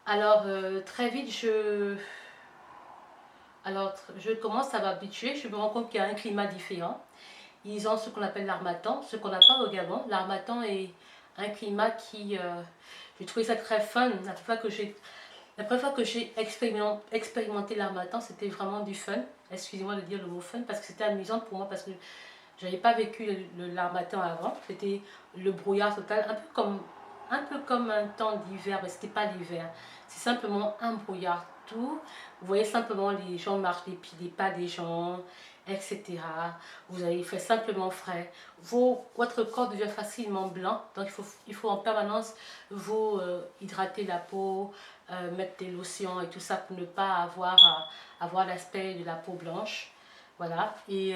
Alors, très vite, je commence à m'habituer. Je me rends compte qu'il y a un climat différent. Ils ont ce qu'on appelle l'harmattan, ce qu'on n'a pas au Gabon. L'harmattan est un climat qui... j'ai trouvé ça très fun. La première fois que j'ai expérimenté l'harmattan, c'était vraiment du fun. Excusez-moi de dire le mot fun, parce que c'était amusant pour moi, parce que je n'avais pas vécu l'harmattan avant. C'était le brouillard total, un peu comme un temps d'hiver, mais ce n'était pas l'hiver. C'est simplement un brouillard tout. Vous voyez simplement les gens marchent des pas des gens, etc. Vous avez fait simplement frais. Votre corps devient facilement blanc, donc il faut en permanence vous hydrater la peau, mettre des lotions et tout ça pour ne pas avoir l'aspect de la peau blanche. Voilà. Et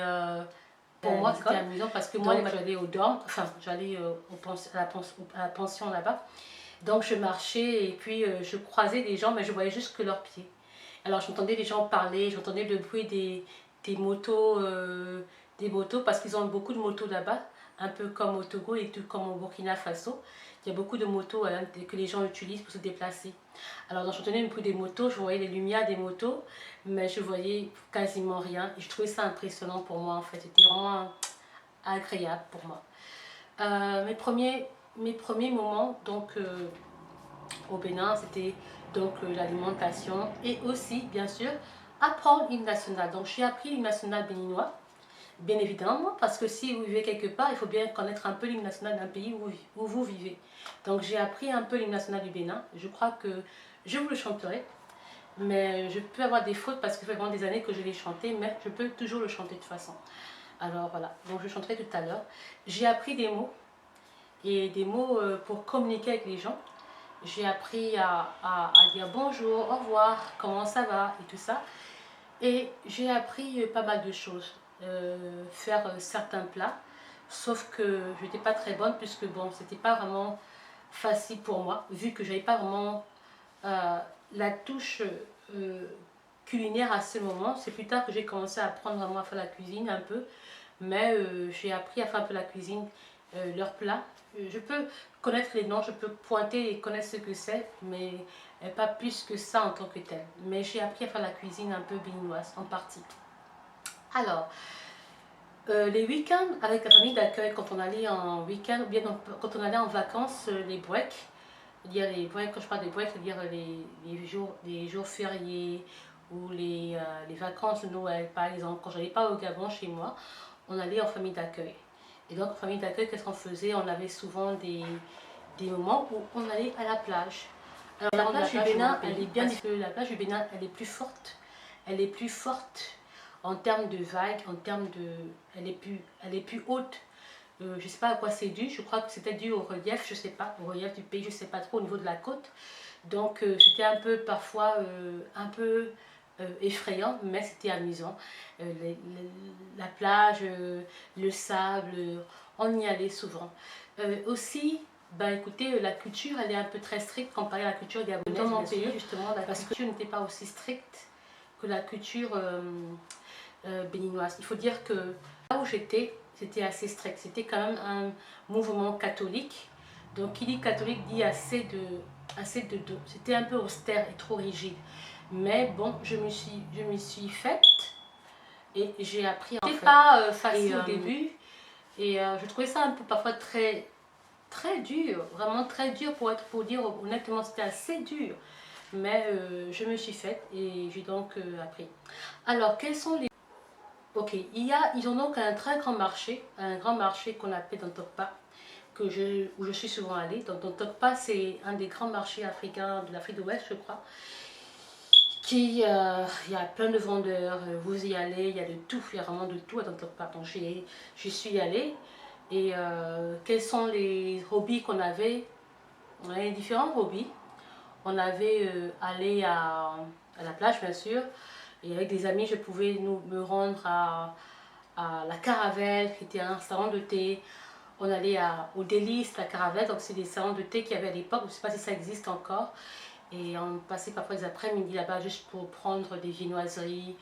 pour moi, c'était amusant parce que moi, j'allais au dorm, enfin, j'allais à la pension là-bas. Donc, je marchais et puis je croisais des gens, mais je voyais juste que leurs pieds. Alors, j'entendais les gens parler, j'entendais le bruit des motos, parce qu'ils ont beaucoup de motos là-bas, un peu comme au Togo et tout comme au Burkina Faso. Il y a beaucoup de motos que les gens utilisent pour se déplacer. Alors, j'entendais le bruit des motos, je voyais les lumières des motos, mais je voyais quasiment rien. Et je trouvais ça impressionnant pour moi, en fait. C'était vraiment agréable pour moi. Mes premiers moments donc, au Bénin, c'était donc l'alimentation et aussi, bien sûr, apprendre l'hymne national. Donc, j'ai appris l'hymne national béninois, bien évidemment, parce que si vous vivez quelque part, il faut bien connaître un peu l'hymne national d'un pays où vous vivez. Donc, j'ai appris un peu l'hymne national du Bénin. Je crois que je vous le chanterai, mais je peux avoir des fautes parce que ça fait vraiment des années que je l'ai chanté, mais je peux toujours le chanter de toute façon. Alors voilà, donc je chanterai tout à l'heure. J'ai appris des mots et des mots pour communiquer avec les gens. J'ai appris à dire bonjour, au revoir, comment ça va et tout ça. Et j'ai appris pas mal de choses. Faire certains plats, sauf que je n'étais pas très bonne puisque bon, c'était pas vraiment facile pour moi, vu que j'avais pas vraiment euh, la touche euh, culinaire à ce moment. C'est plus tard que j'ai commencé à apprendre vraiment à faire la cuisine un peu, mais j'ai appris à faire un peu la cuisine, leurs plats. Je peux connaître les noms, je peux pointer et connaître ce que c'est, mais pas plus que ça en tant que tel. Mais j'ai appris à faire la cuisine un peu béninoise en partie. Alors, les week-ends avec la famille d'accueil, quand on allait en week-end, ou bien quand on allait en vacances, les breaks, c'est-à-dire les breaks, quand je parle des breaks, c'est-à-dire les jours fériés ou les vacances de Noël, par exemple, quand je n'allais pas au Gabon chez moi, on allait en famille d'accueil. Et donc, en famille d'accueil, qu'est-ce qu'on faisait? On avait souvent des moments où on allait à la plage. Alors, la plage du Bénin, elle est bien différente. La plage du Bénin, elle est plus forte. Elle est plus forte en termes de vagues, en termes de... Elle est plus haute. Je ne sais pas à quoi c'est dû. Je crois que c'était dû au relief, je ne sais pas, au relief du pays, je ne sais pas trop au niveau de la côte. Donc, c'était un peu parfois un peu effrayant, mais c'était amusant. La plage, le sable, on y allait souvent. Aussi, bah écoutez, la culture, elle est un peu très stricte comparée à la culture gabonaise. Dans mon pays, justement, parce que la culture n'était pas aussi stricte que la culture béninoise. Il faut dire que là où j'étais, c'était assez strict. C'était quand même un mouvement catholique. Donc, qui dit catholique dit assez de dos. C'était un peu austère et trop rigide. Mais bon, je m'y suis faite et j'ai appris en fait. C'était pas facile au début et je trouvais ça un peu parfois très très dur, vraiment très dur pour dire honnêtement, c'était assez dur. Mais je me suis faite et j'ai donc appris. Alors, quels sont les... Ok, ils ont donc un très grand marché qu'on appelle dans Tokpa, où je suis souvent allée. Donc, dans Tokpa, c'est un des grands marchés africains de l'Afrique de l'Ouest, je crois. Il y a plein de vendeurs, vous y allez, il y a de tout, il y a vraiment de tout à Tokpa. Donc, j'y suis allée. Et quels sont les hobbies qu'on avait? On avait différents hobbies. On avait allé à la plage, bien sûr. Et avec des amis, je pouvais me rendre à la Caravelle, qui était un salon de thé. On allait au Délice, la Caravelle, donc c'est des salons de thé qu'il y avait à l'époque. Je ne sais pas si ça existe encore. Et on passait parfois des après-midi là-bas juste pour prendre des viennoiseries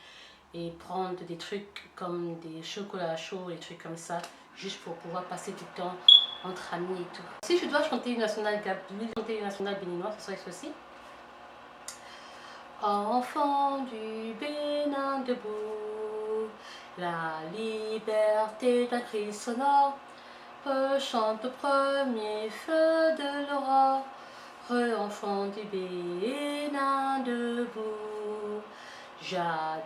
et prendre des trucs comme des chocolats chauds, des trucs comme ça, juste pour pouvoir passer du temps entre amis et tout. Si je dois chanter une nationale béninoise, ce serait ceci. Enfant du Bénin debout, la liberté d'un cri sonore rechante au premier feu de l'aurore. Enfant du Bénin debout, jadis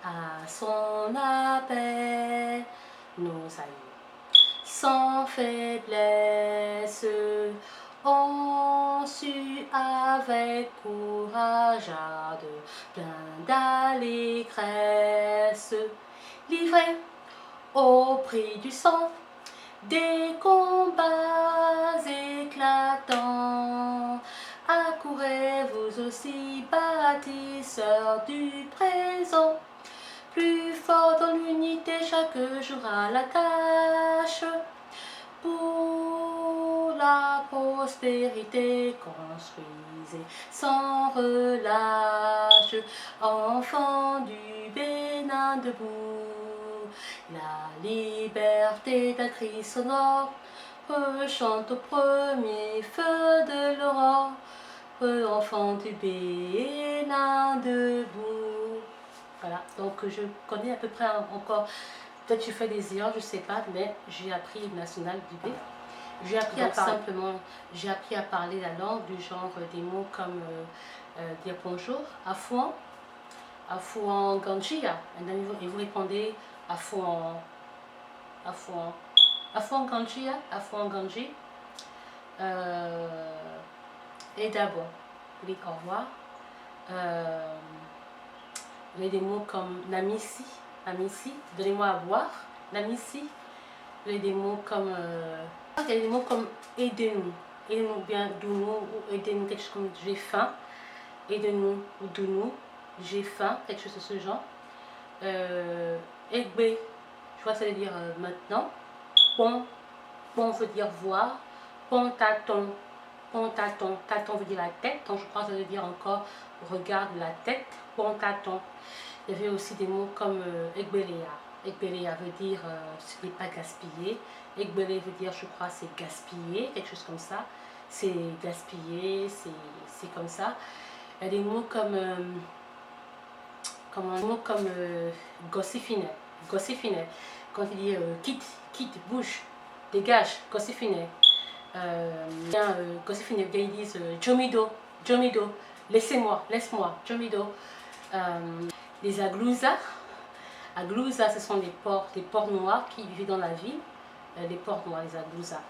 à son appel, nos aïeux sans faiblesse ont su avec courage plein d'allégresse livrer au prix du sang des combats éclatants. Accourez vous aussi, bâtisseurs du présent, plus fort dans l'unité chaque jour à la tâche. Pour la prospérité, construisez sans relâche, enfants du Bénin debout. La liberté d'un cri sonore rechante au premier feu de l'aurore. Enfants du Bénin debout. Voilà, donc je connais à peu près encore, peut-être je fais des erreurs, je sais pas, mais j'ai appris le national du B. J'ai appris à parler simplement, j'ai appris à parler la langue du genre des mots comme dire bonjour, afouan, afouan ganjia, et vous répondez afouan, afouan, afouan ganjia, afouan ganji, et d'abord, vous dites au revoir. Vous avez des mots comme Namissi, Namissi, donnez-moi à boire, Namissi. Vous avez des mots comme il y a des mots comme aidez-nous, aidez-nous bien, dounou, ou aidez-nous, quelque chose comme j'ai faim, aidez-nous ou dounou, j'ai faim, quelque chose de ce genre. Egbe, je crois que ça veut dire maintenant. Pon, pon veut dire voir, pon taton, taton veut dire la tête, donc je crois que ça veut dire encore regarde la tête, pon taton. Il y avait aussi des mots comme Egbelea. Egbelea veut dire ce n'est pas gaspillé. Egbele veut dire, je crois, c'est gaspiller, quelque chose comme ça. C'est gaspiller, c'est comme ça. Il y a des mots comme gossifine. Gossifine. Quand il dit quitte, bouge, dégage, gossifine. Gossifine, ils disent jomido, jomido, laissez-moi, laisse-moi, jomido. Les aglousas. Aglousas, ce sont des porcs noirs qui vivent dans la ville. Les porcs noirs, les aglousas.